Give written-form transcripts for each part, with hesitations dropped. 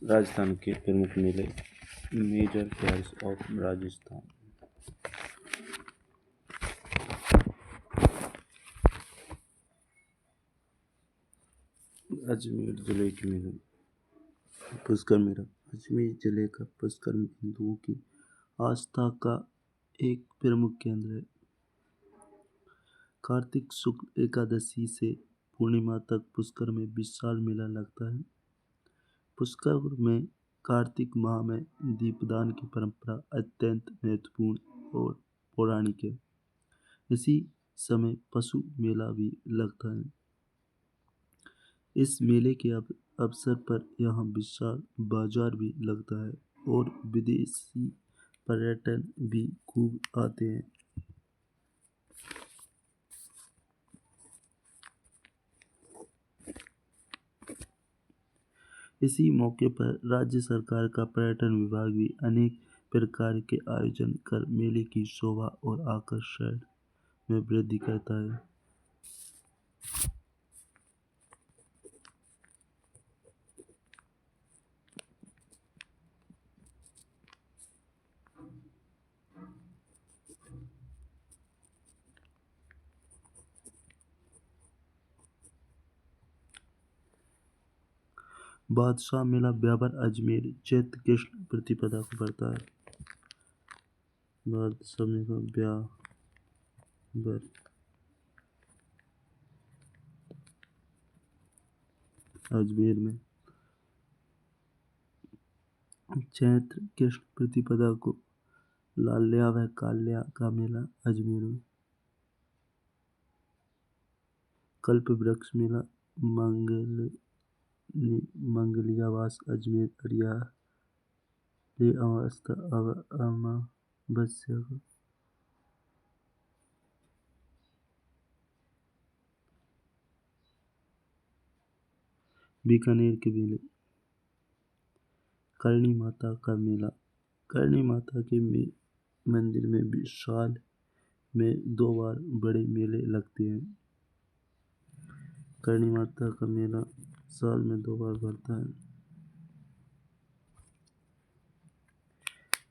राजस्थान के प्रमुख मेले। Major fairs of Rajasthan. Ajmer जिले के मेले। पुष्कर मेला। अजमेर जिले का पुष्कर हिंदुओं की आस्था का एक प्रमुख केंद्र है। कार्तिक शुक्ल एकादशी से पूर्णिमा तक पुष्कर में विशाल मेला लगता है। पुष्कर में कार्तिक माह में दीपदान की परंपरा अत्यंत महत्वपूर्ण और पौराणिक है। इसी समय पशु मेला भी लगता है। इस मेले के अवसर पर यहाँ विशाल बाजार भी लगता है और विदेशी पर्यटन भी खूब आते हैं। इसी मौके पर राज्य सरकार का पर्यटन विभाग भी अनेक प्रकार के आयोजन कर मेले की शोभा और आकर्षण में वृद्धि करता है। बादशाह मेला ब्यावर अजमेर चैत्र कृष्ण प्रतिपदा को पड़ता है। बादशाह मेला ब्यावर अजमेर में चैत्र कृष्ण प्रतिपदा को लाल्या व काल्या का मेला अजमेर में। कल्प वृक्ष मेला मंगलियावास अजमेर हरियाली अमावस्या को। बीकानेर के मेले। करणी माता का मेला। करणी माता के मंदिर में साल में 2 बार बड़े मेले लगते हैं। करणी माता का मेला साल में 2 बार पड़ता है।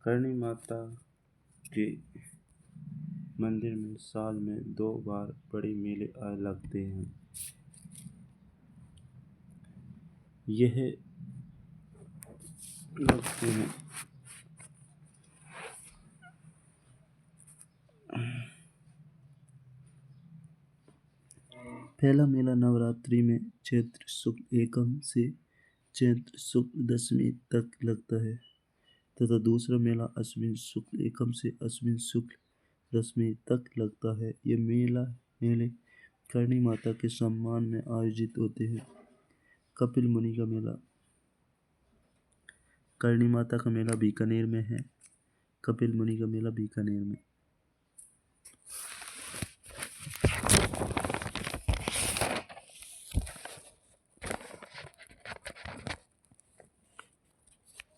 करणी माता के मंदिर में साल में 2 बार बड़े मेले लगते हैं। यह लगते हैं पहला मेला नवरात्रि में चैत्र शुक्ल एकम से चैत्र शुक्ल दशमी तक लगता है तथा दूसरा मेला अश्विन शुक्ल एकम से अश्विन शुक्ल दशमी तक लगता है। ये मेले करणी माता के सम्मान में आयोजित होते हैं। कपिल मुनि का मेला। करणी माता का मेला बीकानेर में है। कपिल मुनि का मेला बीकानेर में।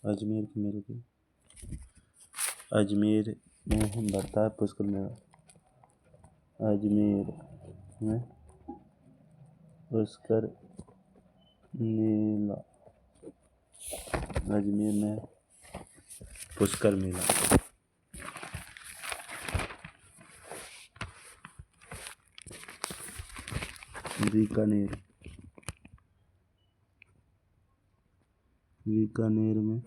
अजमेर के मेले के। अजमेर में बढ़ता है पुष्कर मेला। अजमेर में पुष्कर मेला। अजमेर में पुष्कर मेला। बीकानेर। बीकानेर में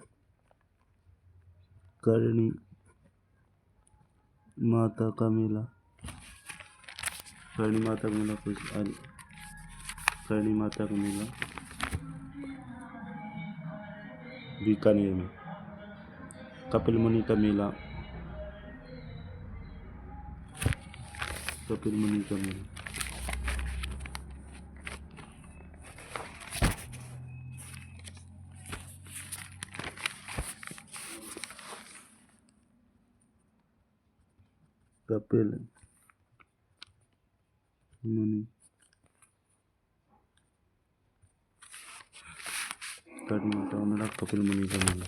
करणी माता का मेला। करणी माता का मेला करणी माता का मेला बीकानेर में। कपिल मुनि का मेला। कपिल मुनि का मेला कपिल मुनि करणी माता का मेला कपिल मुनि का मेला।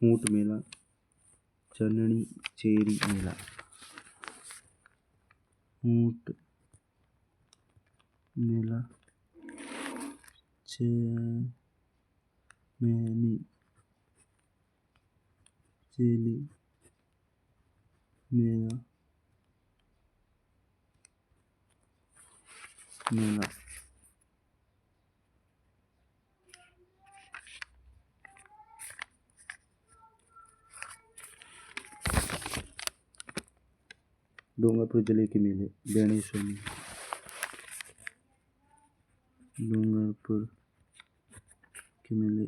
ऊंट मेला चननी चेरी मेला। ऊंट मेला चैनी चेली मेला मेला डूंगरपुर जिले के मेले बेणेश्वर में डूंगरपुर के मेले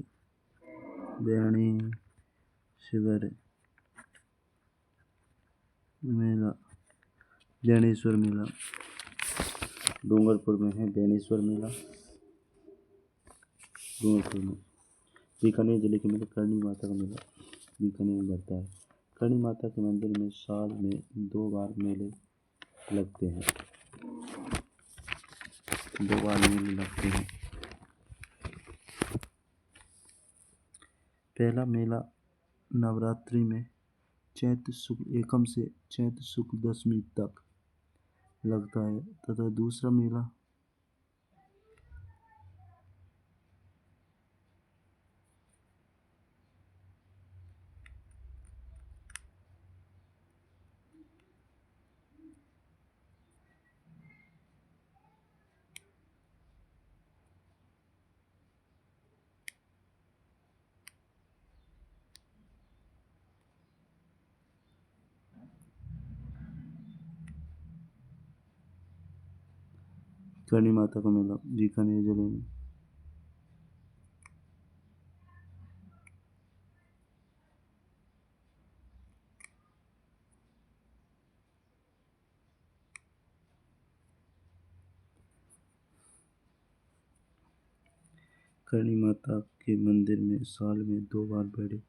बेणेश्वर मेला बेणेश्वर मेला डूंगरपुर में है बेणेश्वर मेला डूंगरपुर में। बीकानेर जिले के मेले करणी माता का मेला बीकानेर में बढ़ता है। करणी माता के मंदिर में साल में 2 बार मेले लगते हैं 2 बार मेले लगते हैं। पहला मेला नवरात्रि में चैत्र शुक्ल एकम से चैत्र शुक्ल दशमी तक लगता है तथा दूसरा मेला करणी माता का मेला बीकानेर जिले में करणी माता के मंदिर में साल में 2 बार बड़े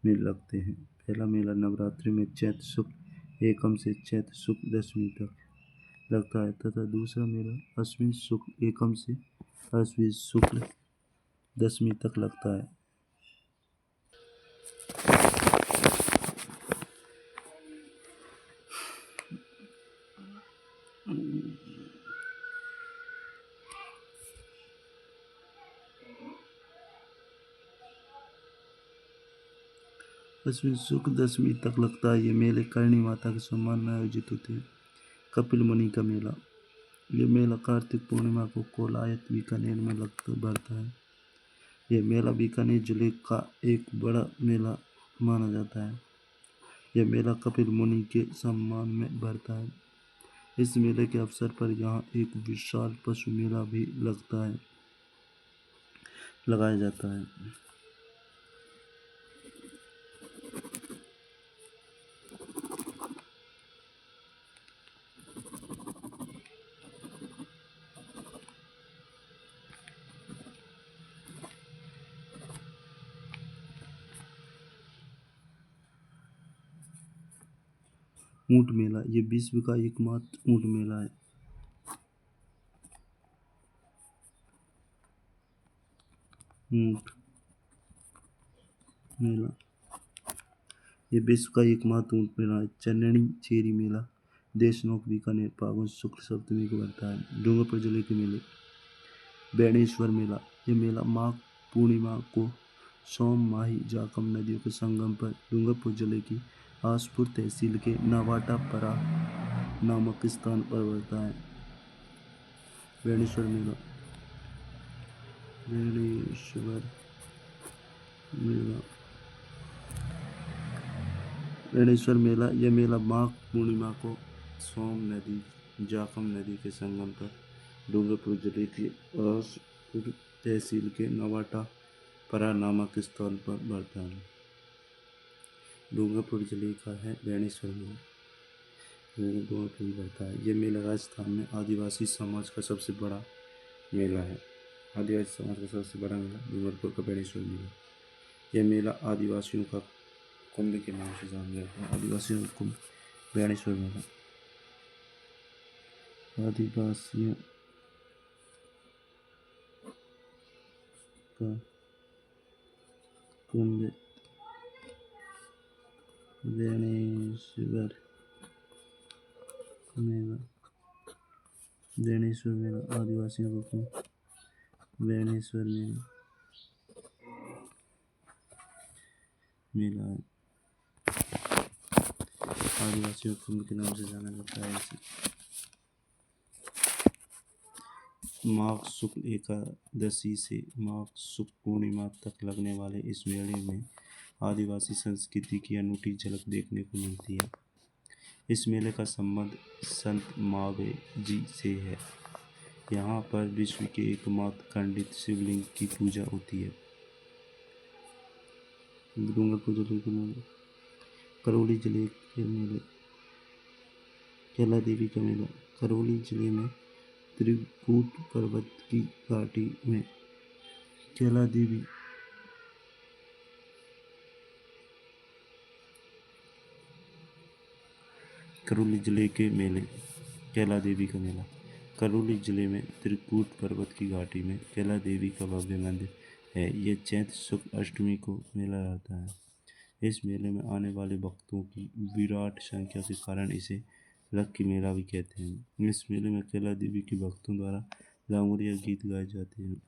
मेले लगते हैं। पहला मेला नवरात्रि में चैत्र शुक्ल एकम से चैत्र शुक्ल दशमी तक लगता है तथा दूसरा मेला अश्विन शुक्ल एकम से अश्विन शुक्ल दशमी तक लगता है। अश्विन शुक्ल दशमी तक लगता है। ये मेले करणी माता के सम्मान में आयोजित होते हैं। कपिल मुनि का मेला ये मेला कार्तिक पूर्णिमा को कोलायत बीकानेर में बढ़ता है। यह मेला बीकानेर जिले का एक बड़ा मेला माना जाता है। यह मेला कपिल मुनि के सम्मान में बढ़ता है। इस मेले के अवसर पर यहाँ एक विशाल पशु मेला भी लगाया जाता है। ऊंट मेला ये विश्व का एकमात्र ऊंट मेला है। ऊंट मेला ये विश्व का एकमात्र ऊंट मेला है। चन्नणी चेरी मेला देशनोक बीकानेर फागुन शुक्ल सप्तमी को बढ़ता है। डूंगरपुर जिले के मेले बेणेश्वर मेला ये मेला माघ पूर्णिमा को सोम माही जाकम नदियों के संगम पर डूंगरपुर जिले की आसपुर तहसील के नवाटापरा नामक स्थान पर बढ़ता है। बेणेश्वर मेला बेणेश्वर मेला यह मेला माघ पूर्णिमा को सोम नदी जाकम नदी के संगम पर डूंगरपुर जिले की आसपुर तहसील के नवाटापरा नामक स्थान पर बढ़ता है। डूंगरपुर जिले का है बेणेश्वर मेला डूंगरपुर में बढ़ता है। यह मेला राजस्थान में आदिवासी समाज का सबसे बड़ा मेला है। आदिवासी समाज का सबसे बड़ा मेला डूंगरपुर का बेणेश्वर मेला। यह मेला आदिवासियों का कुंभ के नाम से जाना जाता है। आदिवासियों का कुंभ बेणेश्वर मेला आदिवासियों का कुंभ बेणेश्वर मेला बेणेश्वर मेला आदिवासियों का कुंभ बेणेश्वर में मेला है। आदिवासियों कुंभ के नाम से जाना जाता है इसे। माघ शुक्ल एकादशी से माघ शुक्ल पूर्णिमा तक लगने वाले इस मेले में आदिवासी संस्कृति की अनूठी झलक देखने को मिलती है। इस मेले का संबंध संत मावे जी से है। यहाँ पर विश्व के एकमात्र खंडित शिवलिंग की पूजा होती है। डूंगरपुर जिले के मेले, करौली जिले के मेले, कैला देवी का मेला। करौली जिले में त्रिकूट पर्वत की घाटी में कैला देवी करौली जिले के मेले, कैला देवी का मेला। करौली जिले में त्रिकूट पर्वत की घाटी में कैला देवी का भव्य मंदिर है। यह चैत्र शुक्ल अष्टमी को मेला रहता है। इस मेले में आने वाले भक्तों की विराट संख्या के कारण इसे लक्की मेला भी कहते हैं। इस मेले में कैला देवी के भक्तों द्वारा लांगुरिया गीत गाए जाते हैं।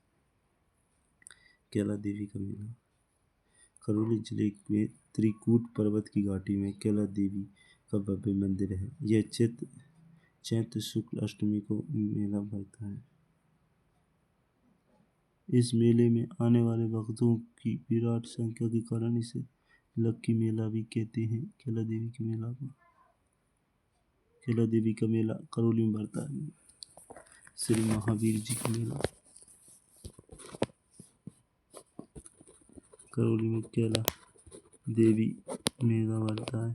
कैला देवी का मेला। करौली जिले में त्रिकूट पर्वत की घाटी में कैला देवी का भव्य मंदिर है। यह चैत्र शुक्ल अष्टमी को मेला भरता है। इस मेले में आने वाले भक्तों की विराट संख्या के कारण इसे लक्की मेला भी कहते हैं। कैला देवी के मेला को कैला देवी का मेला करौली में भरता है। श्री महावीर जी का मेला करौली में कैला देवी मेला भरता है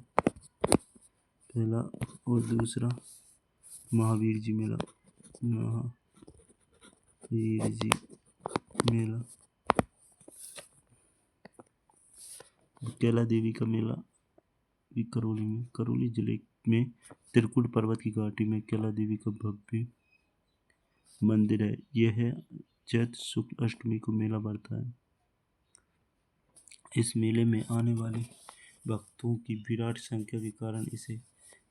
पहला, और दूसरा महावीर जी मेला। महावीर जी मेला। कैला देवी का मेला भी करौली जिले में त्रिकूट पर्वत की घाटी में कैला देवी का भव्य मंदिर है। यह चैत्र शुक्ल अष्टमी को मेला भरता है। इस मेले में आने वाले भक्तों की विराट संख्या के कारण इसे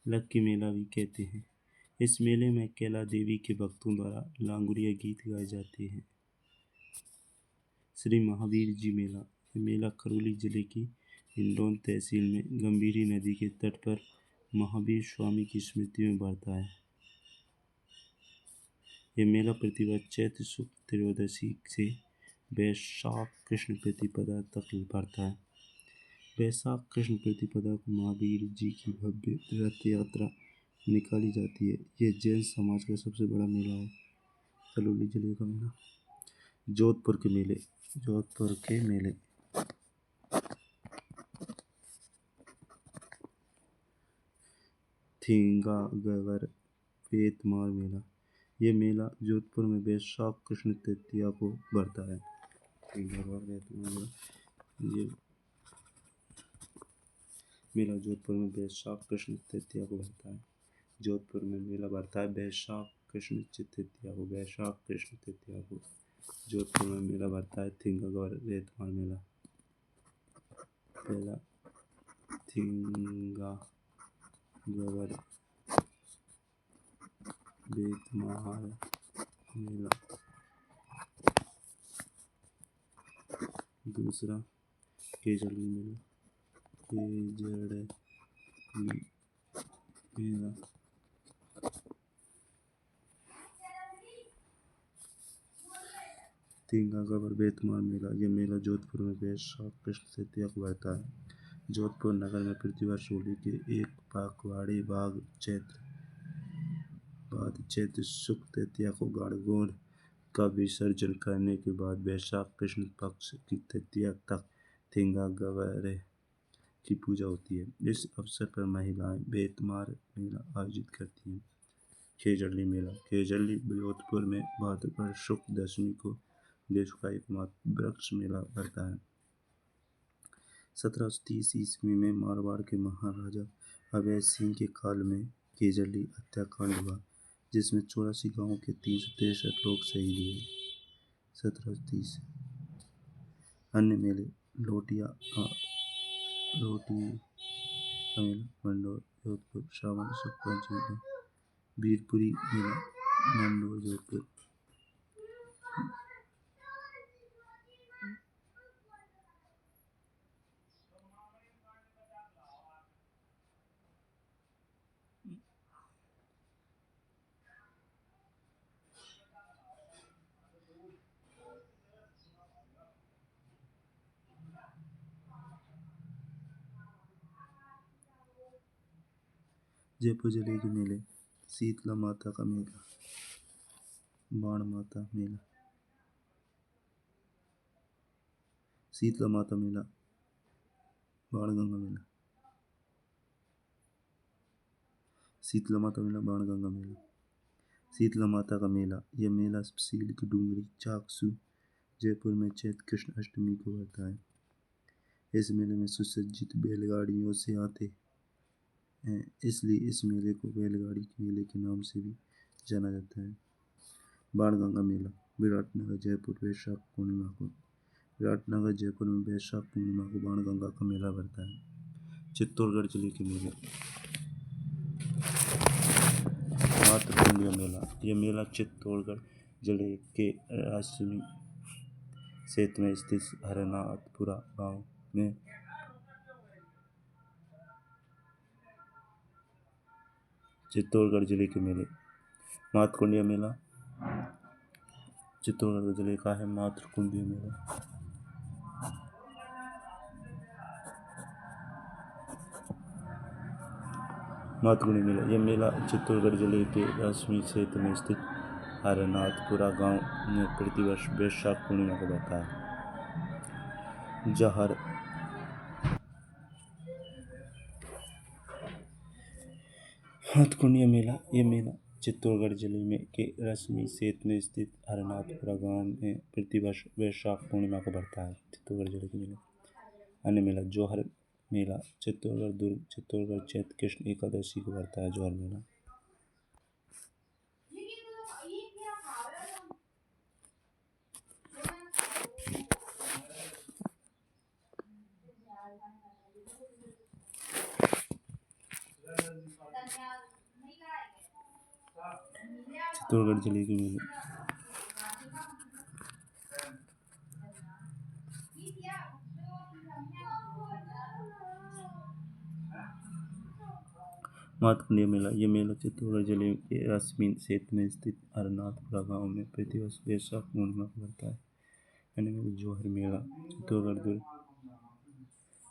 लक्की मेला भी कहते हैं। इस मेले में कैला देवी के भक्तों द्वारा लांगुरिया गीत गाए जाते हैं। श्री महावीर जी मेला। यह मेला करौली जिले की हिंडौन तहसील में गंभीरी नदी के तट पर महावीर स्वामी की स्मृति में भरता है। यह मेला प्रतिवर्ष चैत्र शुक्ल त्रयोदशी से वैशाख कृष्ण प्रतिपदा तक भरता है। वैशाख कृष्ण प्रतिपदा को महावीर जी की भव्य रथ यात्रा निकाली जाती है। यह जैन समाज का सबसे बड़ा मेला है। करौली जिले का मेला। जोधपुर के मेले। जोधपुर के मेले। थिंगागवर वेतमार मेला। यह मेला जोधपुर में वैशाख कृष्ण तृतीया को भरता है। ये मेला जोधपुर में वैशाख कृष्ण तृतीया को भरता है। जोधपुर में मेला भरता है वैशाख कृष्ण तृतीया को। वैशाख कृष्ण तृतीया को जोधपुर में मेला भरता है। थिंगागवर वेतमार मेला। पहला थिंगागवर वेतमार मेला। दूसरा केजड़ली मेला। केजड़ली मेला। थिंगागवर वेतमार मेला। यह मेला जोधपुर में वैशाख कृष्ण तृतीया को भरता है। जोधपुर नगर में प्रतिवर्ष होली के एक पखवाड़े बाद चैत्र शुक्ल तृतीया को गाड़गोड़ का विसर्जन करने के बाद वैशाख कृष्ण पक्ष की तृतीया तक थिंगागवर की पूजा होती है। इस अवसर पर महिलाएं वेतमार मेला आयोजित करती हैं। खेजड़ली मेला। खेजड़ली जोधपुर में भाद्रपद शुक्ल दशमी को देश का एकमात्र वृक्ष मेला भरता है। 1730 ईस्वी में मारवाड़ के महाराजा अभय सिंह के काल में खेजड़ली हत्याकांड हुआ, जिसमें 84 गांवों के 363 लोग शहीद हुए। 1730। अन्य मेले। लोटिया का मेला मंडोर जोधपुर श्रावण शुक्ल पंचमी को। वीरपुरी मेला मंडोर जोधपुर। जयपुर जिले के मेले, शीतला माता का मेला, बाण माता मेला, शीतला माता मेला, बाणगंगा मेला, शीतला माता मेला, बाणगंगा मेला। शीतला माता का मेला, यह मेला सील की डूंगरी चाकसू जयपुर में चैत्र कृष्ण अष्टमी को होता है। इस मेले में सुसज्जित बैलगाड़ियों से आते हैं, इसलिए इस मेले को बैलगाड़ी के मेले के नाम से भी जाना जाता है। बाणगंगा मेला, विराटनगर जयपुर वैशाख पूर्णिमा को, विराटनगर जयपुर में वैशाख पूर्णिमा को बाणगंगा का मेला भरता है। चित्तौड़गढ़ जिले के मेले, मातृकुंडिया मेला, यह मेला चित्तौड़गढ़ जिले के राजसिनी क्षेत्र में स्थित हरनाथपुरा गांव में चित्तौड़गढ़ जिले के मेले, मातृकुंडिया मेला चित्तौड़गढ़ जिले का है। मातृकुंडिया मेला, मातृकुंडिया मेला, यह मेला चित्तौड़गढ़ जिले के राजसिनी क्षेत्र में स्थित हरनाथपुरा गांव में प्रतिवर्ष वैशाख पूर्णिमा को होता है। जहर मातृकुंडिया मेला, यह मेला चित्तौड़गढ़ जिले में के राजसिनी क्षेत्र में स्थित हरनाथपुरा गांव में प्रतिवर्ष वैशाख पूर्णिमा को बढ़ता है। चित्तौड़गढ़ जिले के मेले। अन्य मेला, जौहर मेला चित्तौड़गढ़ दुर्ग चित्तौड़गढ़ चैत्र कृष्ण एकादशी को बढ़ता है। जौहर मेला। चित्तौड़गढ़ जिले के मेले, मातृकुंडिया मेला, यह मेला चित्तौड़गढ़ जिले के राजसिनी क्षेत्र में स्थित हरनाथपुरा गांव में प्रतिवर्ष वैशाख पूर्णिमा को बढ़ता है। अन्य मेला, जौहर मेला चित्तौड़गढ़ दुर्ग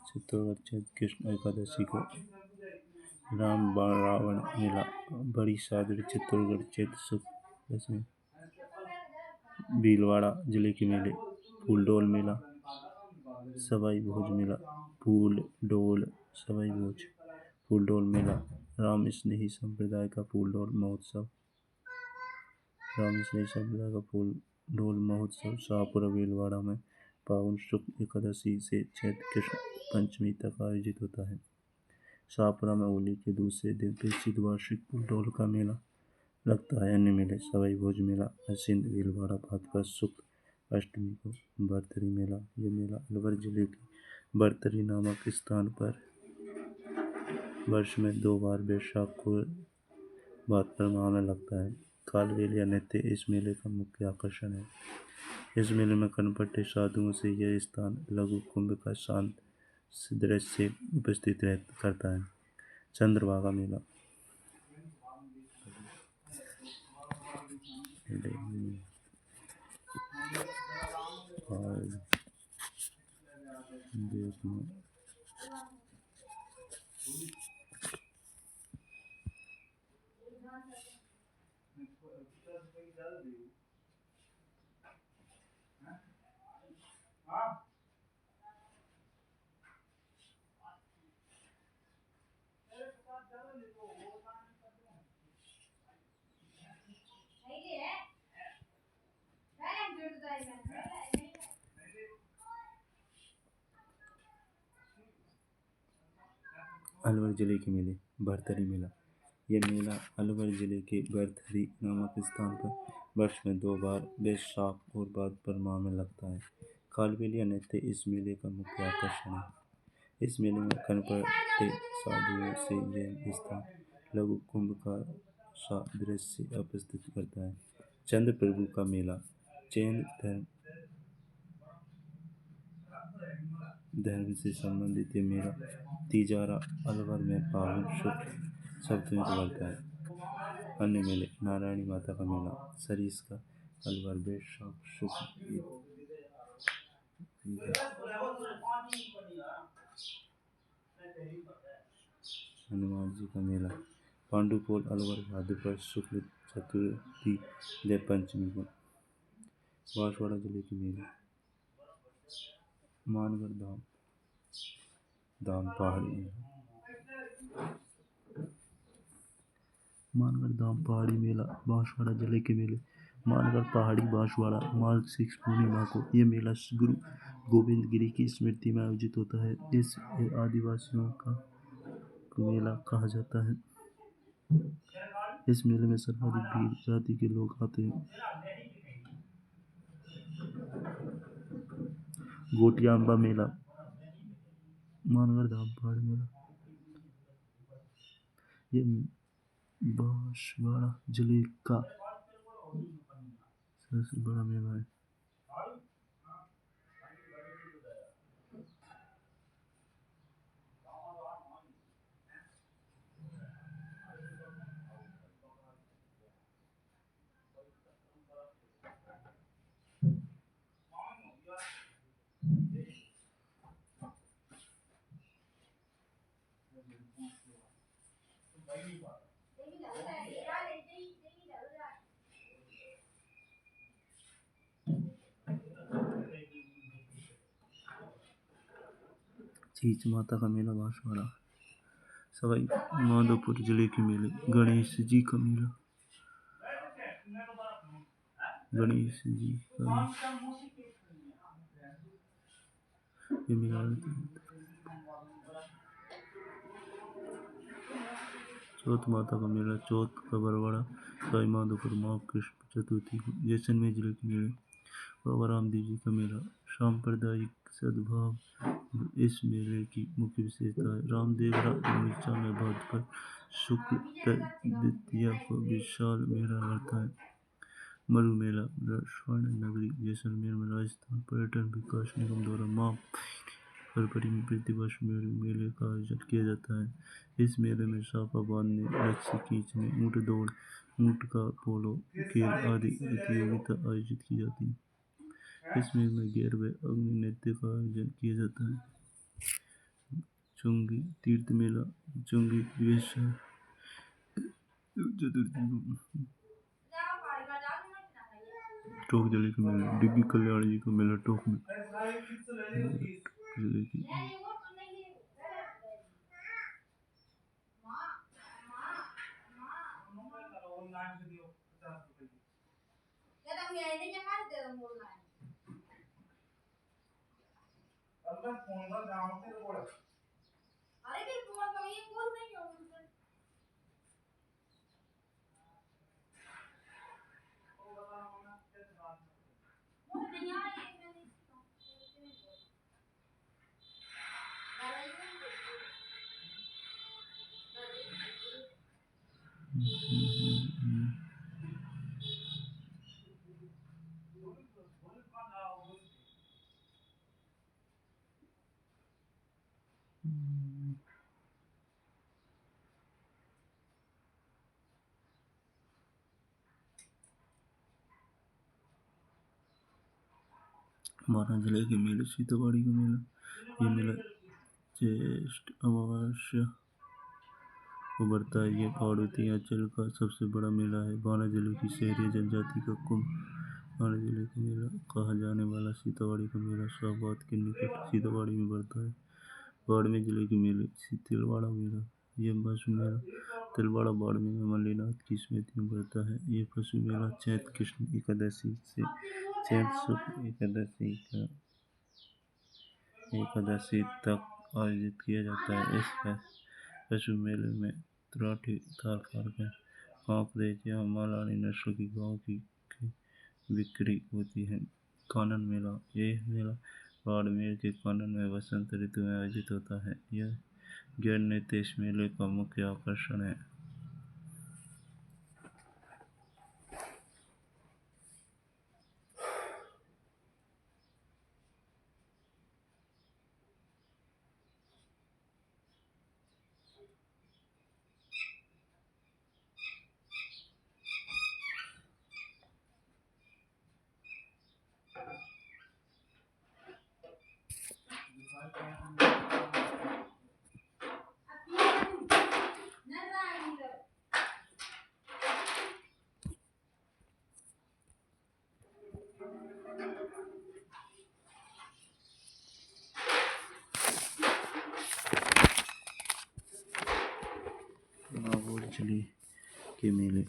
चित्तौड़गढ़ चैत्र कृष्ण एकादशी को। राम बाण रावण मेला, बड़ी सादड़ी चित्तौड़गढ़ चैत्र शुक्ल दशमी। भीलवाड़ा जिले के मेले, फूलडोल मेला, सवाई भोज मेला, फूलडोल सवाई भोज, फूलडोल मेला, राम स्नेही संप्रदाय का फूलडोल महोत्सव, राम स्नेही संप्रदाय का फूलडोल महोत्सव शाहपुरा भीलवाड़ा में पावन शुक्ल एकादशी से चैत्र कृष्ण पंचमी तक आयोजित होता है। शाहपुरा में होली के दूसरे दिन प्रसिद्ध वार्षिक फूलडोल का मेला लगता है। अन्य मेले, सवाई भोज मेला असिंध भीलवाड़ा भाजपा शुक्ल अष्टमी को। बरतरी मेला, यह मेला अलवर जिले के बरतरी नामक स्थान पर वर्ष में 2 बार वैशाख को भाद्रपद माह में लगता है। कालबेलिया नृत्य इस मेले का मुख्य आकर्षण है। इस मेले में कनपट्टे साधुओं से यह स्थान लघु कुंभ का शांत दृश्य उपस्थित करता है। चंद्रभागा मेला, और देखना अलवर जिले के मेले, बरतरी मेला, यह मेला अलवर जिले के बरतरी नामक स्थान पर वर्ष में 2 बार वैशाख और भाद्रपद माह में लगता है। कालबेलिया नृत्य इस मेले का मुख्य आकर्षण है। इस मेले में कनपट्टे साधुओं से यह स्थान लघु कुंभ का सा दृश्य उपस्थित करता है। चंद्र प्रभु का मेला, जैन धर्म से संबंधित यह मेला तिजारा अलवर में पावन शुक्ल सप्तमी को बढ़ता है। अन्य मेले, नारायणी माता का मेला सरीस का अलवर वैशाख शुक्ल। हनुमान जी का मेला पांडुपोल अलवर भाद्रपद शुक्ल चतुर्थी जय पंचमी को। बांसवाड़ा जिले के मेले। मानगढ़ धाम पहाड़ी मेला। मानगढ़ धाम पहाड़ी मेला बांसवाड़ा जिले के मेले। मानगढ़ पहाड़ी बांसवाड़ा मार्गशीर्ष पूर्णिमा को यह मेला गुरु गोविंद गिरी की स्मृति में आयोजित होता है। इस आदिवासियों का मेला कहा जाता है। इस मेले में सर्वाधिक भीड़ जाति के लोग आते हैं। गोटियांबा मेला मानगढ़ धाम पहाड़ी मेला ये बांसवाड़ा जिले का सबसे बड़ा मेला है। चीच माता का मेला बांसवाड़ा। सवाई माधोपुर जिले के मेले। गणेश जी का मेला। गणेश जी का ये मेला चौथ माता का मेला। चौथ का बरवाड़ा सवाई माधोपुर माघ कृष्ण चतुर्थी को। जैसलमेर जिले के मेले। बाबा रामदेव जी का मेला। सांप्रदायिक सद्भाव इस मेले की मुख्य विशेषता है। रामदेवरा बगीचा में भाद्रपद शुक्ल द्वितीया को विशाल मेला लगता है। मरु मेला स्वर्ण नगरी जैसलमेर में राजस्थान पर्यटन विकास निगम द्वारा माह फरवरी में प्रतिवर्ष मेले का आयोजन किया जाता है। इस मेले में साफा बांधने, रस्सी खींचने, ऊंट दौड़, ऊंट का पोलो खेल आदि प्रतियोगिता आयोजित की जाती है। इस मेले में गैर व अग्नि नृत्य का आयोजन किया जाता है। चुंगी तीर्थ मेला चुंगी चतुर्थी को। टोक जिले के मेला। डिग्गी कल्याण जी का मेला टोक में जिले की। माना जिले के मेले। सीताबाड़ी का मेला। ये मेला ज्येष्ठ अमावस्या को बढ़ता है। ये पार्वती अंचल का सबसे बड़ा मेला है। बाना जिले की शहरी जनजाति का कुंभ। बाना जिले का मेला कहा जाने वाला सीताबाड़ी का मेला शाहबाद के निकट सीताबाड़ी में बढ़ता है। बाड़मेर जिले के मेले। तिलवाड़ा मेला। यह पशु मेला तिलवाड़ा बाड़मेर में मल्लीनाथ की स्मृति में बढ़ता है। ये पशु मेला चैत्र कृष्ण एकादशी से चैत्र शुक्ल एकादशी तक आयोजित किया जाता है। इस पशु मेले में तुराठी, थारपारकर, कांकरेज या मालानी नस्ल की गायों की बिक्री होती है। कानन मेला। यह मेला बाड़मेर के कानन में वसंत ऋतु में आयोजित होता है। यह गैर नृत्य इस मेले का मुख्य आकर्षण है। जिले के मेले।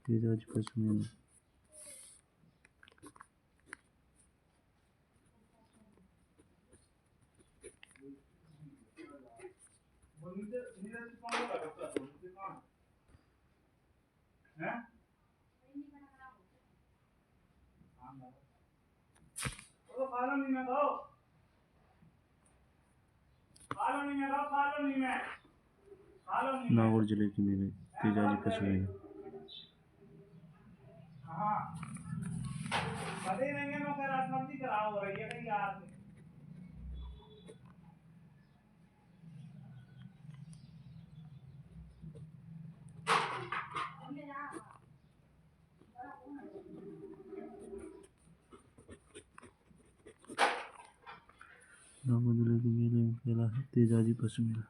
तेजाजी पशु मेला। नागौर जिले के मेले। तेजाजी पशु मेला। नागौर जिले के मेले में पहला है तेजाजी पशु मेला।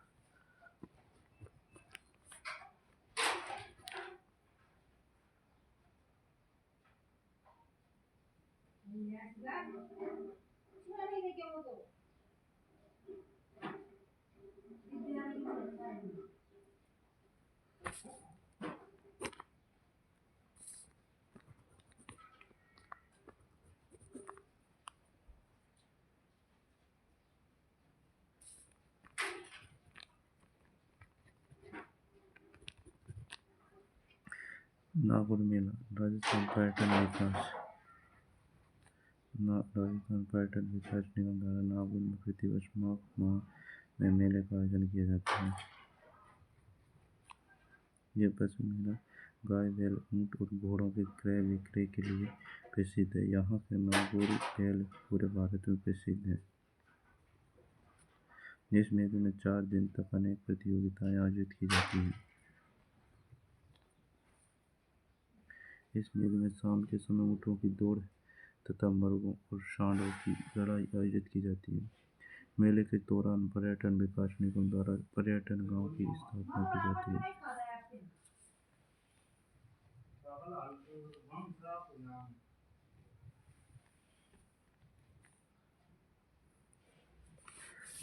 नागौर मेला। राजस्थान पर्यटन विकास निगम द्वारा नागौर में प्रतिवर्ष माघ माह में मेले का आयोजन किया जाता है। यह पशु मेला गाय, बैल, ऊंट और घोड़ों के क्रय विक्रय के लिए प्रसिद्ध है। यहाँ के नागौरी बैल पूरे भारत में प्रसिद्ध है। जिस मेले में 4 दिन तक अनेक प्रतियोगिताएं आयोजित की जाती हैं। इस मेले में शाम के समय ऊँटों की दौड़ तथा मर्गों और सांडों की लड़ाई आयोजित की जाती है। मेले के दौरान पर्यटन विकास निगम द्वारा पर्यटन गांव की स्थापना की जाती है।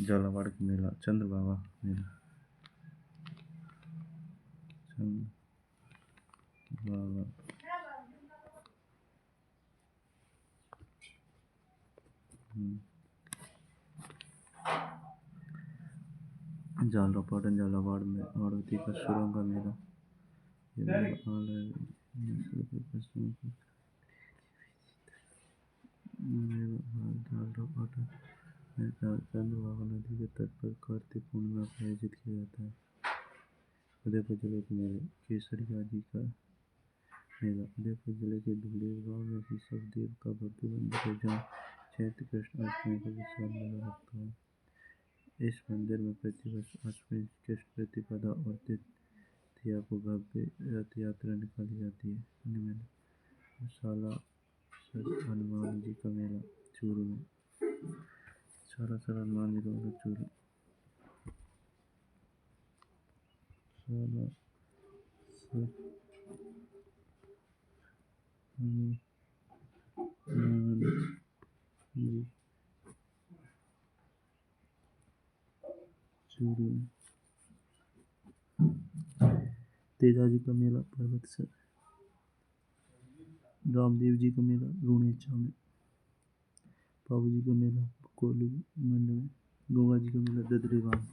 झालावाड़ का मेला। चंद्रभागा मेला। झालावाड़ में आड़ती का सुरंग का मेला। चंद्रभागा नदी के तट पर कार्तिक पूर्णिमा को आयोजित किया जाता है। उदयपुर जिले के मेले। केसरिया जी का मेला। उदयपुर जिले के धुलेर गांव में ऋषभदेव का भव्य मंदिर है, जहाँ चैत्र कृष्ण अष्टमी को विशाल मेला लगता है। इस मंदिर में प्रतिवर्ष अष्टमी, कृष्ण प्रतिपदा और तृतीया को भव्य रथ यात्रा निकाली जाती है। अन्य मेला। सालासर हनुमान जी का मेला चूरू में। सालासर हनुमान जी का मेला चूरू। सालासर हनुमान जी चूरू। तेजाजी का मेला पर्वतसर। रामदेव जी का मेला रूणेचा में। बाबू जी का मेला कोल्लू मंड में। गंगा जी का मेला ददरी गांव में।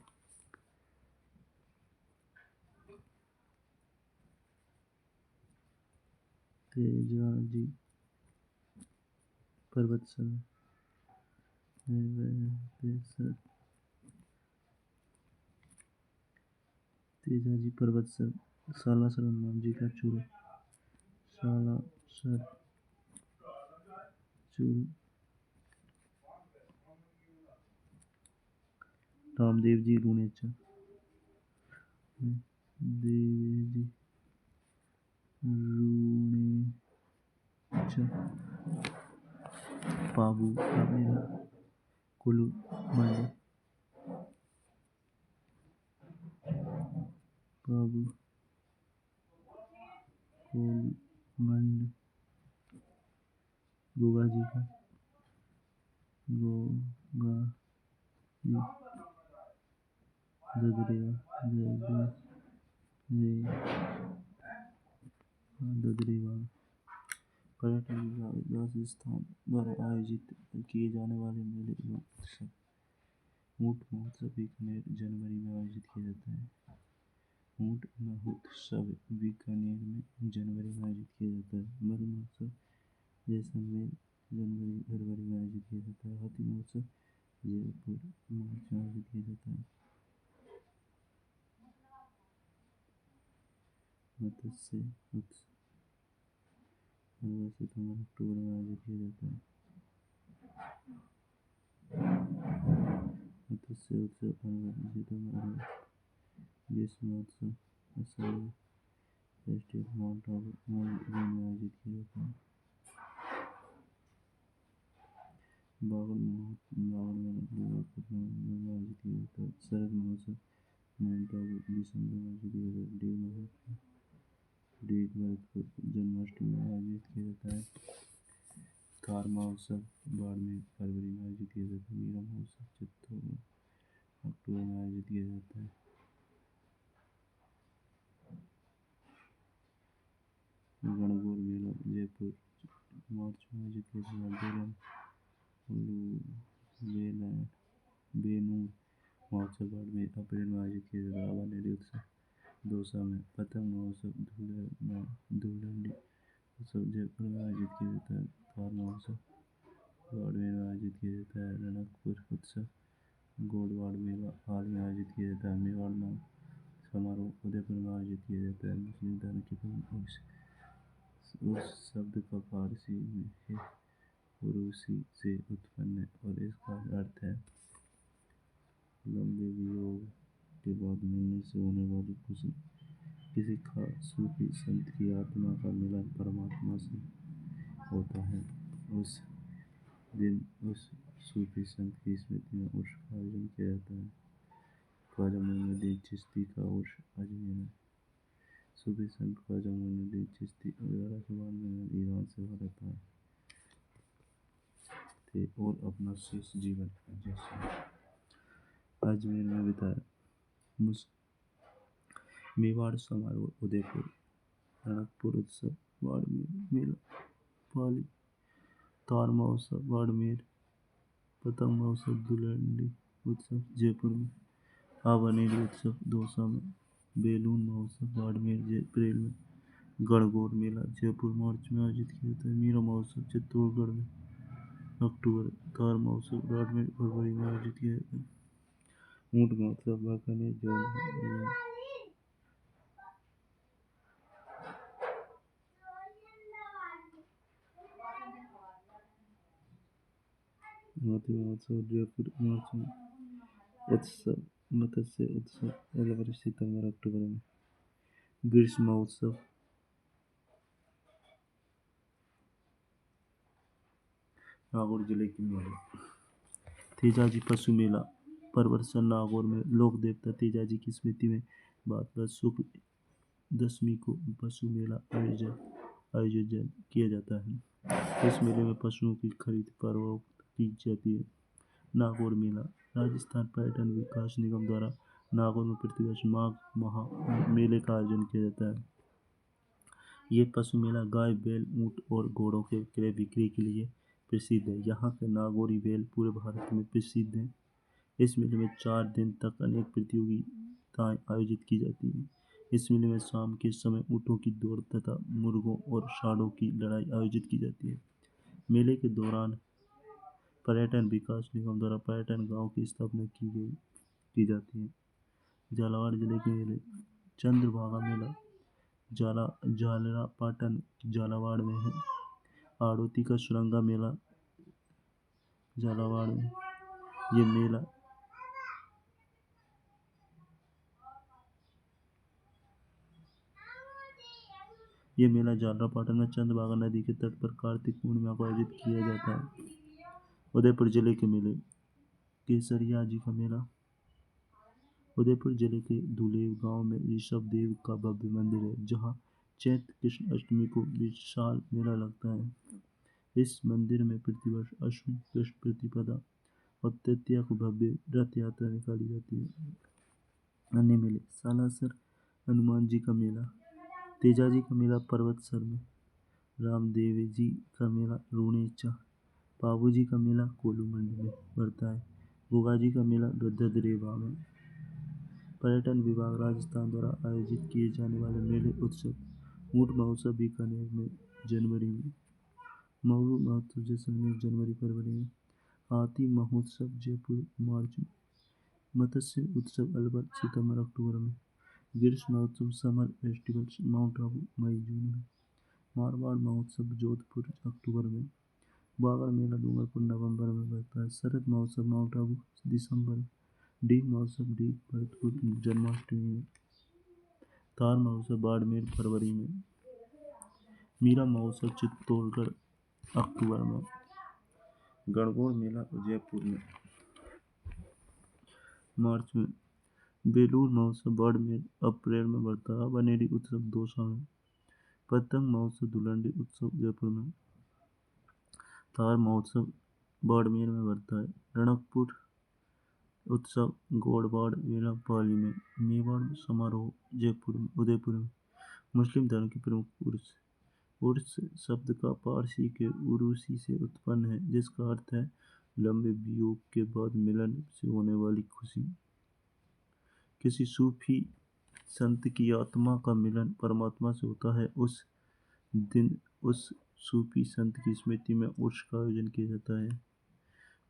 तेजाजी पर्वतसर। तेजाजी पर्वतसर। सालासर हनुमान जी का चूरू। सालासर चूरू। रामदेव जी रूणेचा। देवी रूणेचा। बाबू का मेला कुल्लू मंडी। बाबू कोल मंड। गोगा जी का गोगा जी ददरेवा ददरेवा पर्यटन विभाग राजस्थान द्वारा आयोजित किए जाने वाले मेले एवं उत्सव। ऊंट महोत्सव बीकानेर जनवरी में आयोजित किया जाता है। ऊंट महोत्सव बीकानेर में जनवरी में आयोजित किया जाता है। मधु महोत्सव जैसलमेर जनवरी फरवरी में आयोजित किया जाता है। हाथी महोत्सव जयपुर मार्च में आयोजित किया जाता है। मत्स्य उत्सव सितंबर अक्टूबर में आयोजित किया जाता है। मत्स्य उत्सव सितंबर ग्रीष्म उत्सव असम फेस्टिवल माउंट आबू जून में आयोजित किया जाता है। बागल मेला में आयोजित किया जाता है। शरद महोत्सव माउंट आबू दिसंबर में आयोजित किया जाता है। डेग भरतपुर जन्माष्टमी में आयोजित किया जाता है। कार महोत्सव बाड़मेर फरवरी में आयोजित किया जाता है। मीरा महोत्सव चित्तौड़ अक्टूबर में आयोजित किया जाता है। गणगौर मेला जयपुर मार्च में आयोजित किया जाता है। बेनूर महोत्सव बाड़मेर अप्रैल में आयोजित किया जाता है। आवानेरी उत्सव दौसा में। पतंग महोत्सव धूलंडी उत्सव जयपुर में आयोजित किया जाता है। कार महोत्सव बाड़मेर में आयोजित किया जाता है। रणकपुर उत्सव गोडवाड़ मेला हाल में आयोजित किया जाता है। मेवाड़ समारोह उदयपुर में आयोजित किया जाता है। मुस्लिम धर्म की प्रमुख उस शब्द का फारसी में है रूसी से उत्पन्न है और इसका अर्थ है लंबे वियोग के बाद मिलने से होने वाली खुशी। किसी खास सूफी संत की आत्मा का मिलन परमात्मा से होता है। उस दिन उस सूफी संत की स्मृति में उर्स का आयोजन किया जाता है। ख्वाजा मोइनुद्दीन चिश्ती का उर्स अजमेर में। सूफी संत ख्वाजा मोइनुद्दीन चिश्ती 1192 में ईरान से भारत आए थे और अपना शेष जीवन अजमेर में बिताया। मेवाड़ समारोह उदयपुर। रणकपुर उत्सव बाड़मेर मेला पाली। तार महोत्सव बाड़मेर। पतंग महोत्सव धुलंडी उत्सव जयपुर में। आवानेरी उत्सव दौसा में। बैलून महोत्सव बाड़मेर अप्रैल में। गणगौर मेला जयपुर मार्च में आयोजित किया जाता है। मीरा महोत्सव चित्तौड़गढ़ में अक्टूबर। कार महोत्सव बाड़मेर फरवरी में आयोजित किया जाता है। ऊंट महोत्सव बीकानेर जौनपुर। हाथी महोत्सव जयपुर मार्च में। उत्सव मत्स्य उत्सव फरवरी सितंबर अक्टूबर में। ग्रीष्म महोत्सव नागौर जिले की मेला। तेजाजी पशु मेला परवर्सन नागौर में। लोक देवता तेजाजी की स्मृति में भाद्रपद शुक्ल दशमी को पशु मेला आयोजन किया जाता है। इस मेले में पशुओं की खरीद फरोख्त की जाती है। नागौर मेला राजस्थान पर्यटन विकास निगम द्वारा नागौर में प्रतिवर्ष माघ माह मेले का आयोजन किया जाता है। ये पशु मेला गाय बैल ऊंट और घोड़ों के क्रय बिक्री के लिए प्रसिद्ध है। यहाँ के नागौरी बैल पूरे भारत में प्रसिद्ध हैं। इस मेले में 4 दिन तक अनेक प्रतियोगिताएं आयोजित की जाती हैं। इस मेले में शाम के समय ऊँटों की दौड़ तथा मुर्गों और सांडों की लड़ाई आयोजित की जाती है। मेले के दौरान पर्यटन विकास निगम द्वारा पर्यटन गाँव की स्थापना की जाती है। झालावाड़ जिले के मेले चंद्रभागा मेला झालरापाटन झालावाड़ में है। आड़ोती का सुरंगा मेला झालावाड़ में। ये मेला झालरापाटन में चंद्रभागा नदी के तट पर कार्तिक पूर्णिमा को आयोजित किया जाता है। उदयपुर जिले के मेले केसरिया जी का मेला। उदयपुर जिले के धुलेव गांव में ऋषभ देव का भव्य मंदिर है, जहां चैत्र कृष्ण अष्टमी को विशाल मेला लगता है। इस मंदिर में प्रतिवर्ष अश्विन कृष्ण प्रतिपदा और तृतीया को भव्य रथ यात्रा निकाली जाती है। अन्य मेले: सालासर हनुमान जी का मेला, तेजाजी का मेला पर्वतसर में, रामदेव जी का मेला रूणेचा, बाबू जी का मेला कोलूमंड में पड़ता है, गोगा जी का मेला रुद्रदेवा में। पर्यटन विभाग राजस्थान द्वारा आयोजित किए जाने वाले मेले उत्सव: ऊंट महोत्सव बीकानेर में जनवरी में, मऊ महोत्सव जैसलमेर जनवरी फरवरी में, हाथी महोत्सव जयपुर मार्च में, मत्स्य उत्सव अलवर सितंबर अक्टूबर में, ग्रीष्म महोत्सव समर फेस्टिवल माउंट आबू मई जून में, मारवाड़ महोत्सव जोधपुर अक्टूबर में, बागड़ मेला डूंगरपुर नवंबर में लगता है, शरद महोत्सव माउंट आबू दिसंबर में, डीग महोत्सव डीग भरतपुर जन्माष्टमी में, थार महोत्सव बाड़मेर फरवरी में, मीरा महोत्सव चित्तौड़गढ़ अक्टूबर में, गणगौर मेला जयपुर में मार्च में, बेलूर महोत्सव बाड़मेर अप्रैल में बढ़ता है, बनेरी उत्सव दौसा में, पतंग महोत्सव धुलंडी उत्सव जयपुर में, थार महोत्सव बाड़मेर में बढ़ता है, रणकपुर उत्सव गौड़बाड़ मेला पाली में, मेवाड़ समारोह जयपुर में उदयपुर में। मुस्लिम धर्म के प्रमुख उर्स: उर्स शब्द का पारसी के उरूसी से उत्पन्न है, जिसका अर्थ है लंबे वियोग के बाद मिलन से होने वाली खुशी। किसी सूफी संत की आत्मा का मिलन परमात्मा से होता है, उस दिन उस सूफी संत की स्मृति में उर्स का आयोजन किया जाता है।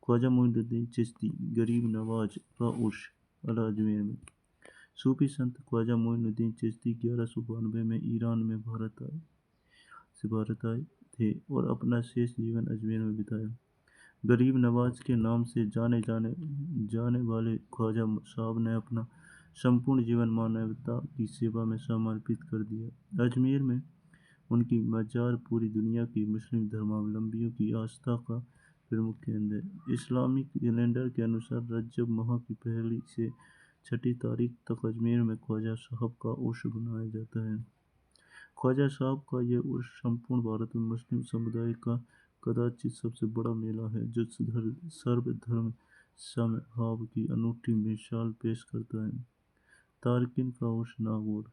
ख्वाजा मोइनुद्दीन चिश्ती गरीब नवाज का उर्स अजमेर में। सूफी संत ख्वाजा मोइनुद्दीन चिश्ती 1192 में ईरान में भारत आए थे और अपना शेष जीवन अजमेर में बिताया। गरीब नवाज के नाम से जाने वाले ख्वाजा साहब ने अपना संपूर्ण जीवन मानवता की सेवा में समर्पित कर दिया। अजमेर में उनकी मजार पूरी दुनिया की मुस्लिम धर्मावलंबियों की आस्था का प्रमुख केंद्र है। इस्लामिक कैलेंडर के अनुसार रजब माह की पहली से 6 तारीख तक अजमेर में ख्वाजा साहब का उर्स मनाया जाता है। ख्वाजा साहब का यह उर्स संपूर्ण भारत में मुस्लिम समुदाय का कदाचित सबसे बड़ा मेला है, जो सर्वधर्म समभाव की अनूठी मिसाल पेश करता है। तारकिन का उर्स नागौर।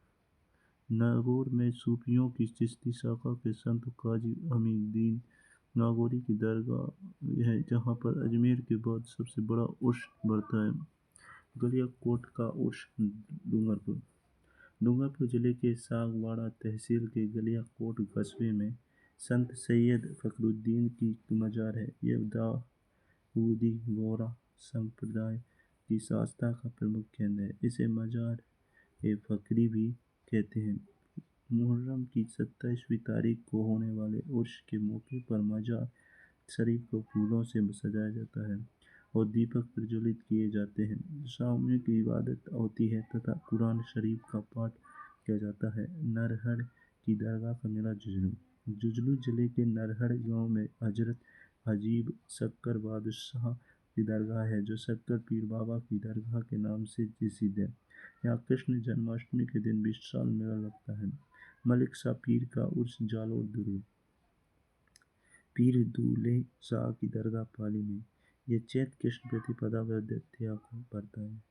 नागौर में सूफियों की चिश्ती शाखा के संत काजी हमीदुद्दीन नागौरी की दरगाह है, जहाँ पर अजमेर के बाद सबसे बड़ा उर्स बढ़ता है। गलियाकोट का उर्स डूंगरपुर जिले के सागवाड़ा तहसील के गलियाकोट कस्बे में संत सैयद फखरुद्दीन की मजार है। यह दाऊदी बोहरा संप्रदाय की आस्था का प्रमुख केंद्र है। इसे मजार ए फकरी भी कहते हैं। मुहर्रम की 27वीं तारीख को होने वाले उर्स के मौके पर मजार शरीफ को फूलों से सजाया जाता है और दीपक प्रज्वलित किए जाते हैं। सामूहिक इबादत होती है तथा कुरान शरीफ का पाठ किया जाता है। नरहड़ की दरगाह का मेला जुजलू जिले के नरहड़ गांव में हजरत हजीब शक्कर बादशाह की दरगाह है, जो शक्कर पीर बाबा की दरगाह के नाम से प्रसिद्ध है। यहाँ कृष्ण जन्माष्टमी के दिन विशाल मेला लगता है। मलिक शाह पीर का उर्स जालोर दुर्ग। पीर दूल्हे शाह की दरगाह पाली में। यह चैत कृष्ण प्रतिपदा व द्वितीया को पड़ता है।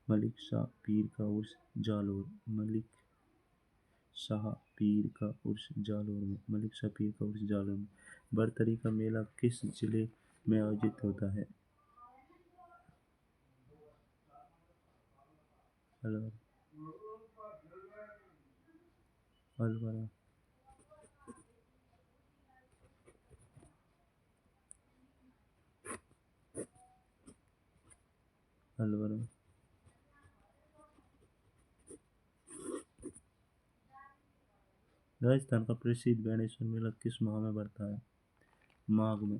मलिक शाह पीर का उर्स जालोर। मलिक शाह पीर का उर्स जालोर में। मलिक शाह पीर का उर्स जालोर में। बरतरी का मेला किस जिले में आयोजित होता है? अलवर। राजस्थान का प्रसिद्ध गणेश्वर मेला किस माह में बढ़ता है? माघ में।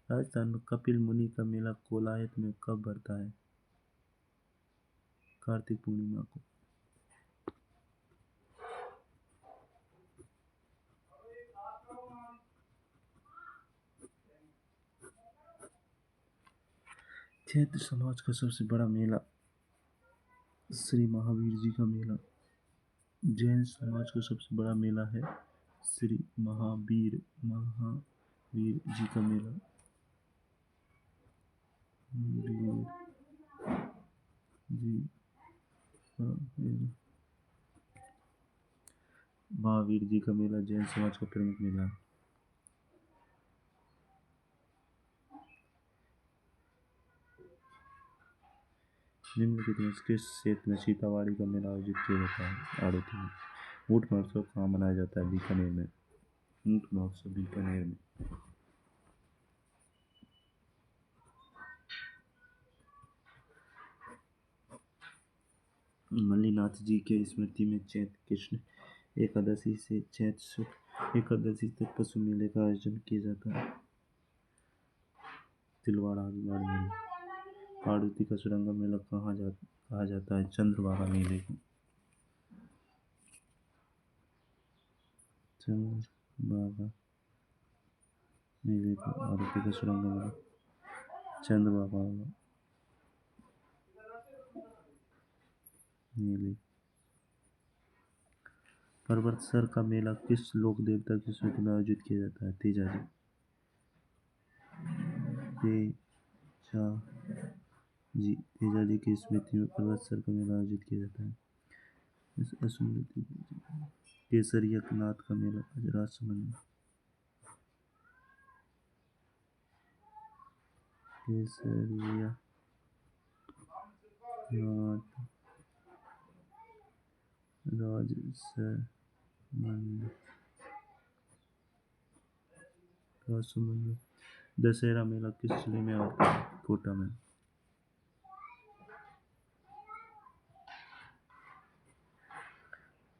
राजस्थान में कपिल मुनि का मेला कोलायत में कब बढ़ता है? कार्तिक पूर्णिमा को। चैत्र समाज का सबसे बड़ा मेला श्री महावीर जी का मेला। जैन समाज का सबसे बड़ा मेला है श्री महावीर जी का मेला। वीर जी का मेला। महावीर जी का मेला जैन समाज का प्रमुख मेला है। निम्नलिखित में किस क्षेत्र में सीतावाड़ी का मेला आयोजित किया जाता है? आड़ोती में। ऊंट महोत्सव कहाँ मनाया जाता है? बीकानेर में। ऊंट महोत्सव बीकानेर में। मल्लीनाथ जी के स्मृति में चैत्र कृष्ण एकादशी से चैत्र शुक्ल एकादशी तक पशु मेले का आयोजन किया जाता है। तिलवाड़ा मेला। आड़ूती का सुरंगा मेला कहा जाता है? चंद्रभागा मेले को। चंद्रभागा मेले को आड़ूती का सुरंगा मेला चंद्रभागा मेले। पर्वतसर का मेला किस लोक देवता की स्मृति में आयोजित किया जाता है? तेजाजी की स्मृति में पर्वतसर का मेला आयोजित किया जाता है। केसरिया नाथ का मेला राजसमंद में। केसरिया नाथ राजसमंद में। दशहरा मेला किस जिले में आता है? कोटा में।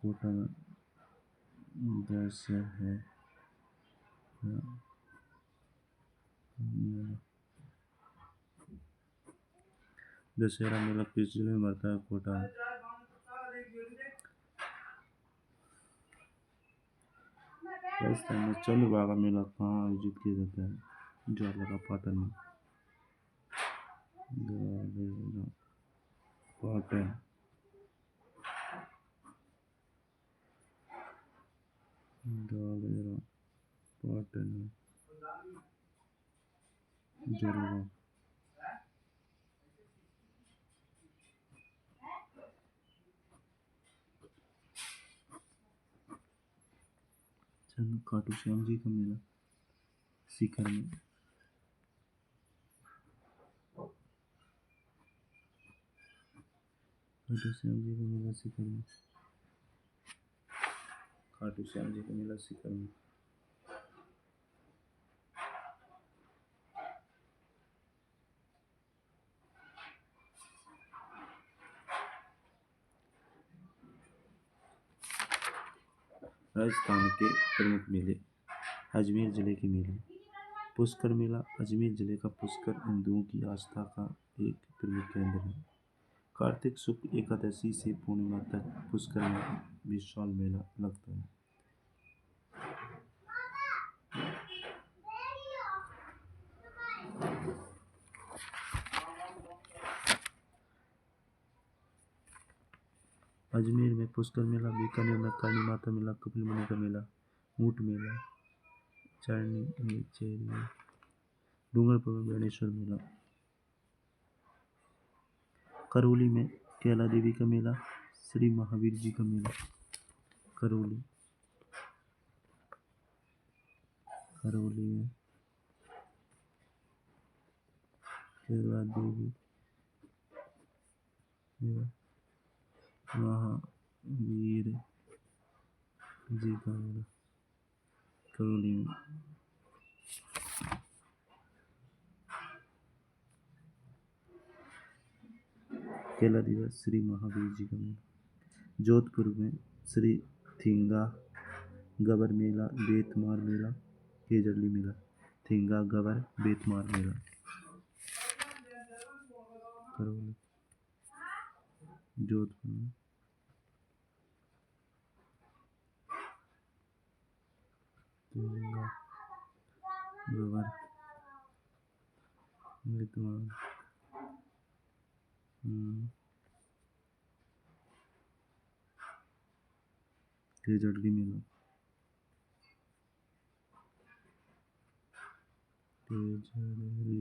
कोटा में दशहरा मेला किस जिले में आता है? कोटा में। राजस्थान में चंद्रभागा मेला कहाँ आयोजित किया जाता है? ज्वाला पाटन में। पाटन में जलगांव। खाटू श्याम जी का मेला सीकर में। खाटू श्याम जी का मेला सीकर में। खाटू श्याम जी का मेला सीकर में। राजस्थान के प्रमुख मेले। अजमेर जिले के मेले। पुष्कर मेला अजमेर जिले का पुष्कर हिंदुओं की आस्था का एक प्रमुख केंद्र है। कार्तिक शुक्ल एकादशी से पूर्णिमा तक पुष्कर में विशाल मेला लगता है। अजमेर में पुष्कर मेला, बीकानेर में करणी माता मेला, कपिलमुनि का मेला, ऊंट मेला, डूंगरपुर में गणेश्वर मेला। करौली में कैला देवी का मेला, श्री महावीर जी का मेला। करौली में कैला देवी महावीर जी का मेला करौली में। कैला दिवस श्री महावीर जी का मेला। जोधपुर में श्री थींगा गबर मेला, बेतमार मेला, केजड़ली मेला। थींगा गबर बेतमार मेला करौली। जोधपुर में थींगा गबर बेतमार केजड़ली मेला। तेजड़ी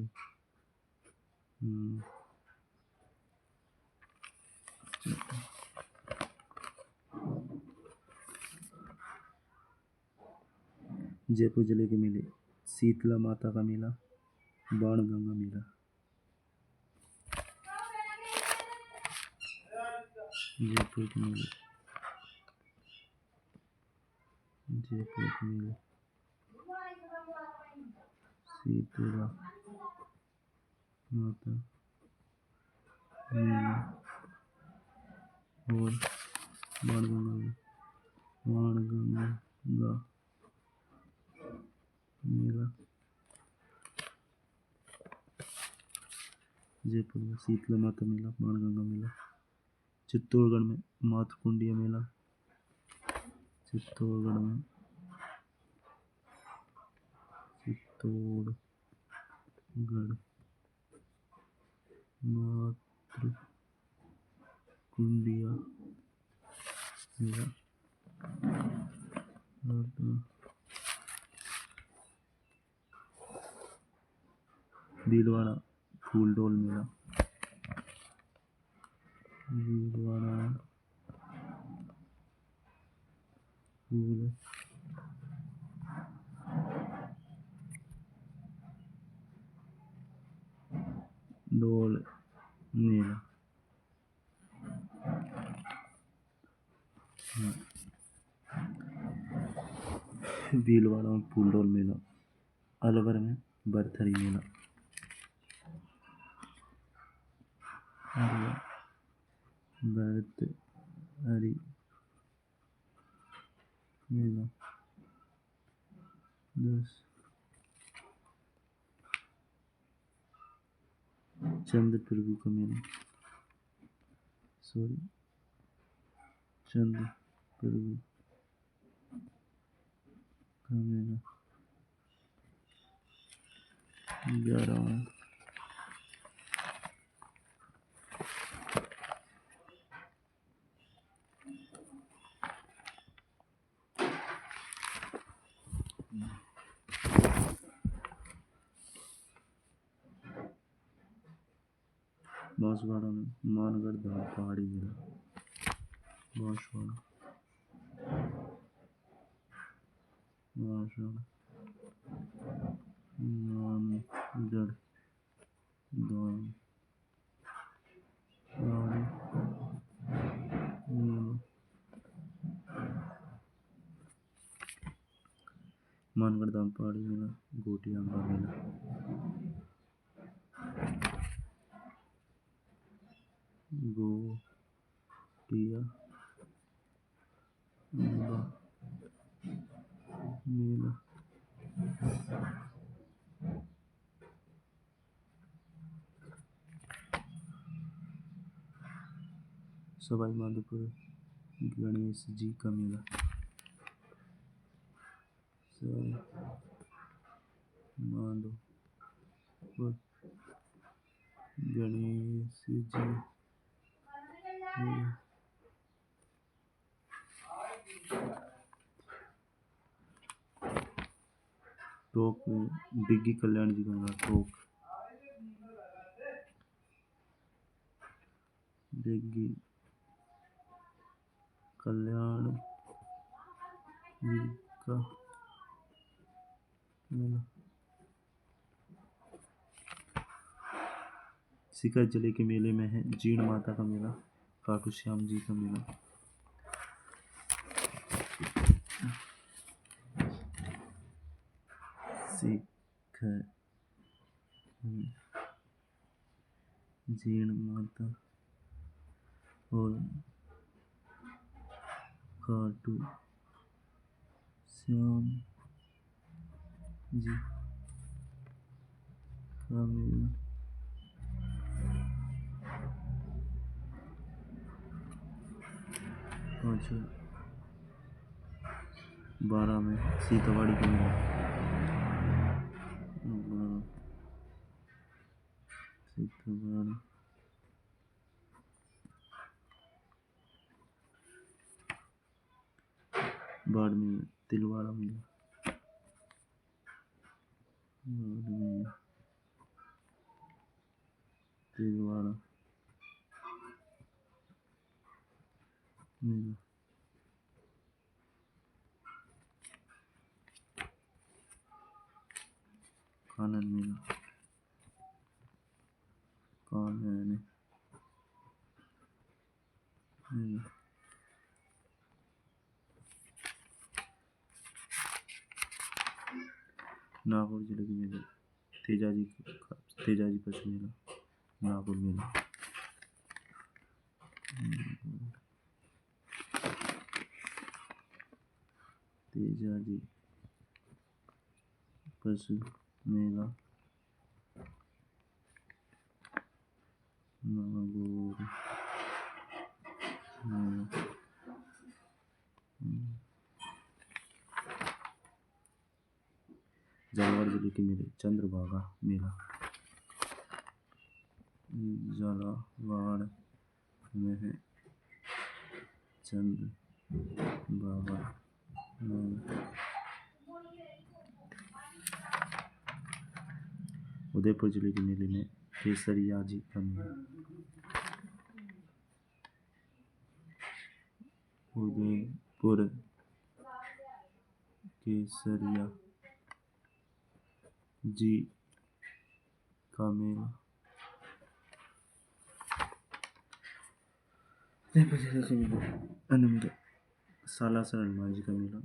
जयपुर जिले के मेले शीतला माता का मेला, बाणगंगा मेला। जयपुर के मेले, जयपुर के मेले शीतला माता मेला और बाणगंगा मेला। जयपुर में शीतला माता मेला, बाणगंगा मेला। चित्तौड़गढ़ में मातकुंडिया मेला, चित्तौड़गढ़ में मातृकुंडिया मेला। भीलवाड़ा फूलडोल मेला, भीलवाड़ा फूलडोल मेला। भीलवाड़ा में फूलडोल मेला। अलवर में बरथरी मेला, बरथरी मेला। 10 चंद्र प्रभु का मेला, चंद्र प्रभु का मेला। 11 बांसवाड़ा में मानगढ़ धाम पहाड़ी मेला, बांसवाड़ा मानगढ़ धाम पहाड़ी मेला। मानगढ़ धाम पहाड़ी मेला। गोटियांबा मेला, गोटियांबा मेला। सवाई माधोपुर गणेश जी का मेला, सवाई माधोपुर गणेश जी मेला। टोंक में डिग्गी कल्याण जी का मेला, टोंक डिग्गी कल्याण जी का मेला। सीकर जिले के मेले में है जीण माता का मेला, खाटू श्याम जी का मेला। सीकर जीण माता और खाटू श्याम जी का मेला। अच्छा 12 में सीतावाड़ी का मेला, सीतावाड़ी। बाड़मेर में तिलवाड़ा मेला, बाड़मेर, तिलवाड़ा मेला, कानन मेला, कानन मेला, नागौर जिले के मेले, तेजाजी पशु मेला, नागौर मेला, तेजाजी पशु मेला, नागौर मेला, झालावाड़ जिले के मेले, चंद्रभागा मेला, झालावाड़ में है चंद्रभागा मेला, उदयपुर जिले के मेले में केसरिया जी का मेला, उदयपुर केसरिया जी का मेला, उदयपुर जिले के मेले, आनंद सालासर हनुमान जी का मेला,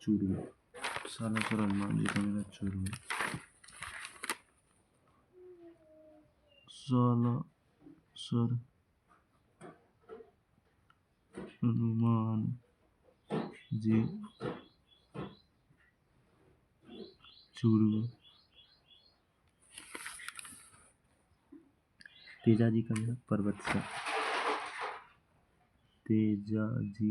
चूरू, सालासर हनुमान जी का मेला चूरू, सालासर हनुमान जी चूरू, तेजाजी का मेला पर्वतसर, तेजाजी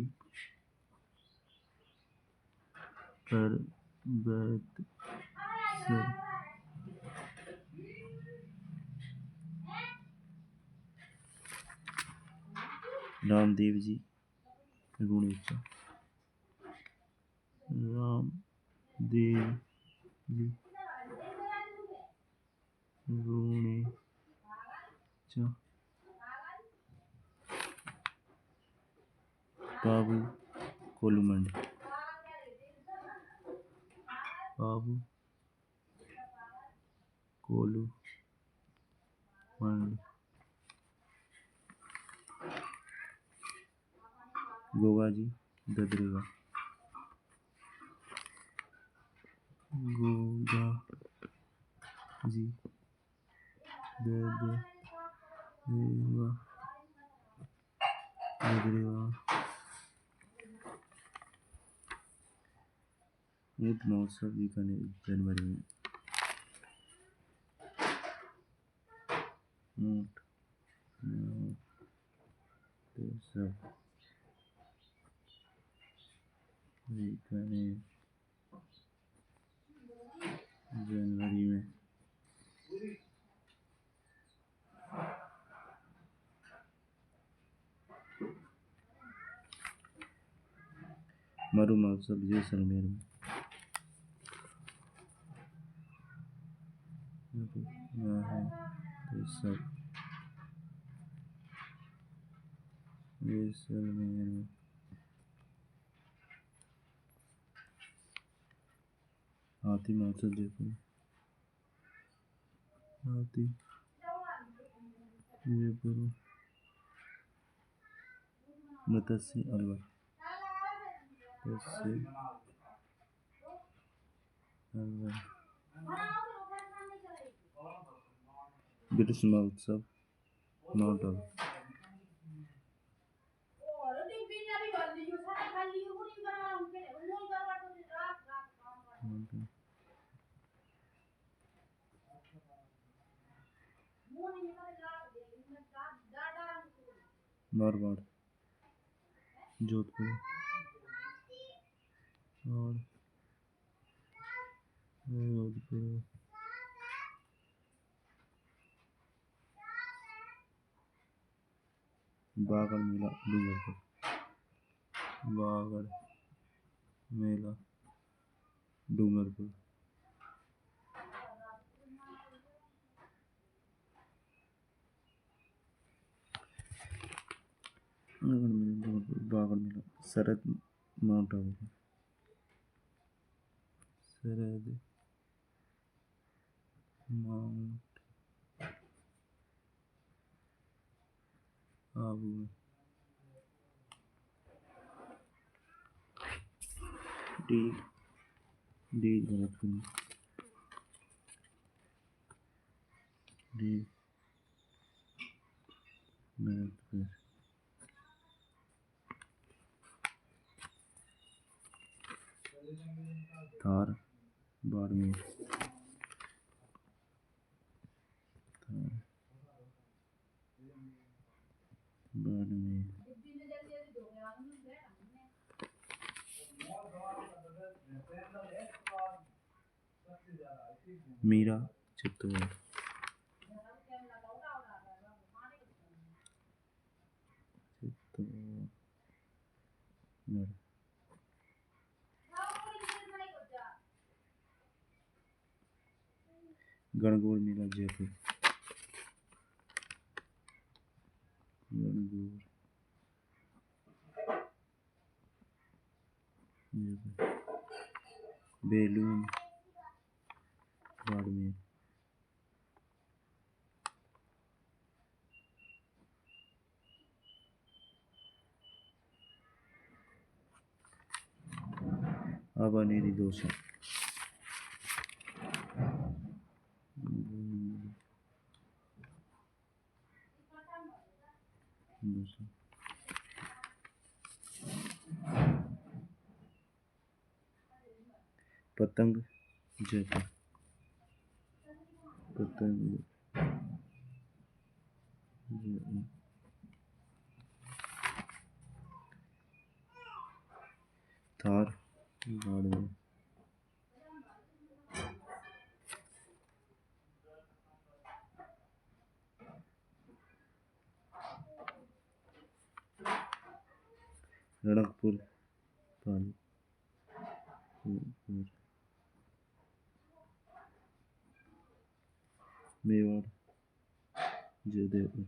पर्वतसर, रामदेव जी रूणेचा, रामदेव जी रूणेचा, बाबू कोलुमंडी, बाबू कोलुमंडी, गोगाजी ददरेगा, गोगाजी ददरेगा, ऊंट महोत्सव बीकानेर जनवरी में, ऊंट महोत्सव बीकानेर जनवरी में, मरु महोत्सव जैसलमेर में, जैसलमेर में, हाथी महोत्सव जयपुर, हाथी जयपुर, मत्स्य अलवर, ब्रिटिश महोत्सव माउंट आबू, मारवाड़ जोधपुर और जोधपुर, बागड़ मेला डूंगरपुर, वागड़ मेला डूंगरपुर। वागड़ मेला सरद माउंट आबू। सरद माउंट आबू। डी डी भरतपुर। डी भरतपुर। थार बाड़मेर। थार बाड़मेर। मीरा चित्तौड़। चित्तौड़गढ़। गणगौर मेला जयपुर। गणगौर जयपुर। बेलूम बाड़मेर। आबानेरी दौसा। पतंग जयपुर। पतंग थार बाड़मेर। रणकपुर पाली। मेवाड़ जयदेव।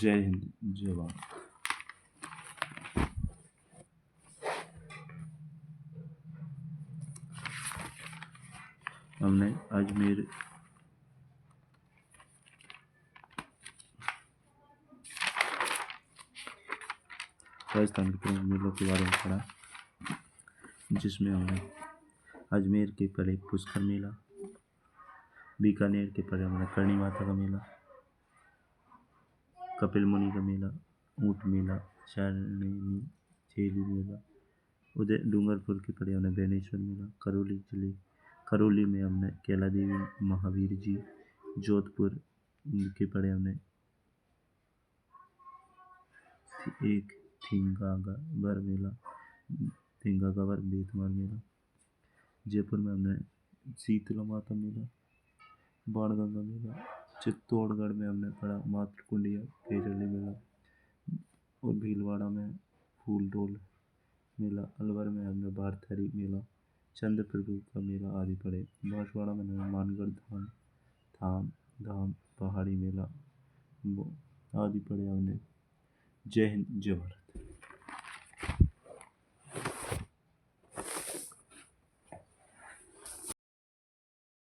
जय हिंद जय भारत। हमने अजमेर राजस्थान के प्रमुख मेलों के बारे में पढ़ा, जिसमें हमने अजमेर के पहले पुष्कर मेला, बीकानेर के पहले हमने करणी माता का मेला, कपिल मुनि का मेला, ऊंट मेला, चेली मेला, उदय डूंगरपुर के पड़े हमने बेनेश्वर मेला, करौली में हमने कैला देवी महावीर जी, जोधपुर के पड़े हमने एक थिंगागावर मेला, थिंगागावर बेतमार मेला, जयपुर में हमने शीतला माता मेला, बाणगंगा मेला, चित्तौड़गढ़ में हमने पढ़ा मातृकुंडिया केजली मेला, और भीलवाड़ा में फूल डोल मेला, अलवर में हमने भारथरी मेला, चंद्रप्रभु का मेला आदि पड़े। बांसवाड़ा में हमने मानगढ़ धाम पहाड़ी मेला आदि पड़े हमने। जय हिंद जय भारत।